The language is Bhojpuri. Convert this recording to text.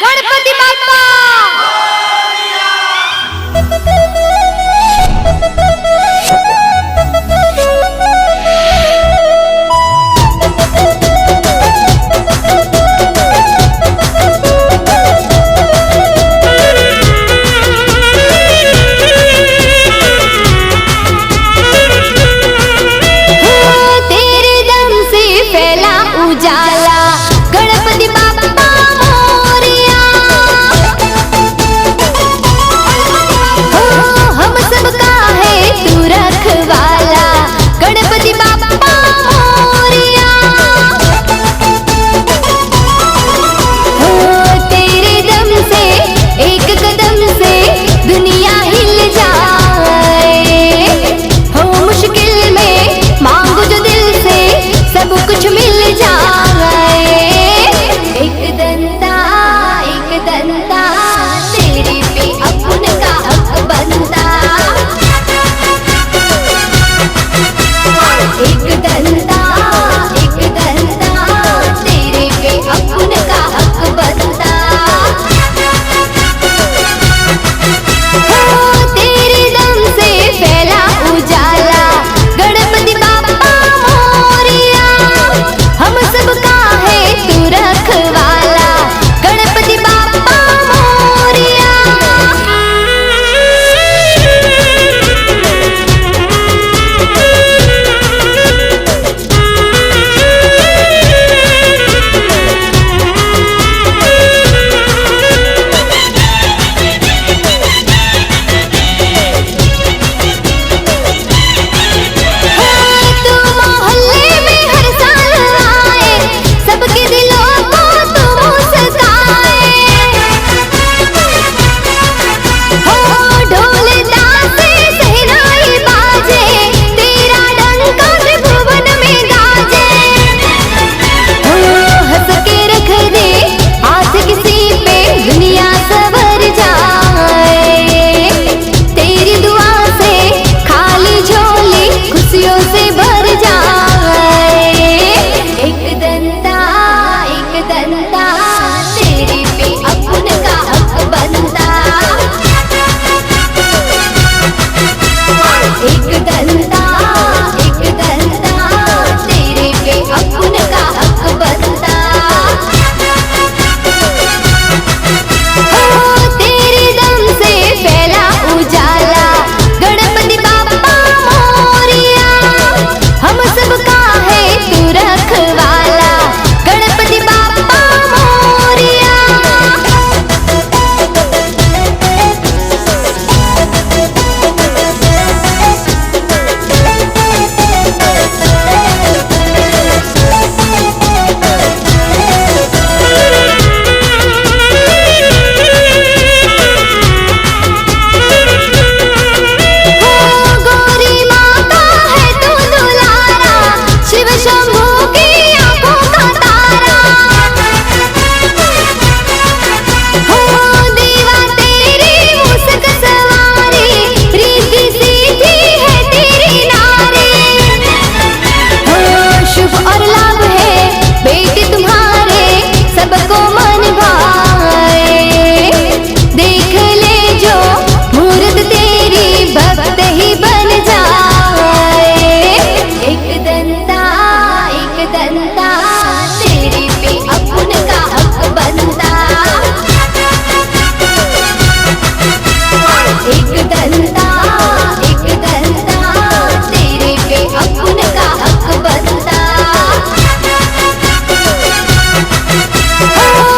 गणपति बाप्पा उजाला गणपति बाप्पा मोरिया हो हम सबका है तू रखवाला गणपति बाप्पा मोरिया हो तेरे दम से एक कदम से दुनिया हिल जाए हो मुश्किल में मांगो जो दिल से सब कुछ मिल जाए एक दंता तेरे पे अपन का हक बनता एक दंता तेरे पे अपन का हक बनता हो तेरे दम से फैला उजाला गणपति बाप्पा मोरिया हम सबका है तू रखवाला गणपति बाप्पा मोरिया तू मोहल्ले में हर साल आए सबके दिलों को तू मुस्काए हो ढोल ताशे सहनाई बाजे तेरा डंका त्रिभुवन में गाजे हो हंस के रख दे हाथ किसी पे दुनिया सवर जाए तेरी दुआ से खाली झोली खुशियों से भर जाए एक दंता तेरे पे अपन का हक बनता एक दंता तेरे पे अपन का हक बनता हो तेरे दम से फैला उजाला गणपति बाप्पा मोरिया हम सबका है तू रखवाला गणपति बाप्पा मोरिया हो गौरी माता है तू दुलारा शिव शंभू की आंखों का तारा हो देवा तेरी मुस्क सवारी रीति सीधी है तेरी नारी हो शुभ और लाभ है बेटे तुम्हारे सबको मन भाए देख ले जो मूर्त तेरी भक्त ही बन जाए एक दंता तेरे पे अपन का हक बनता एक दंता तेरे पे अपन का हक बनता हो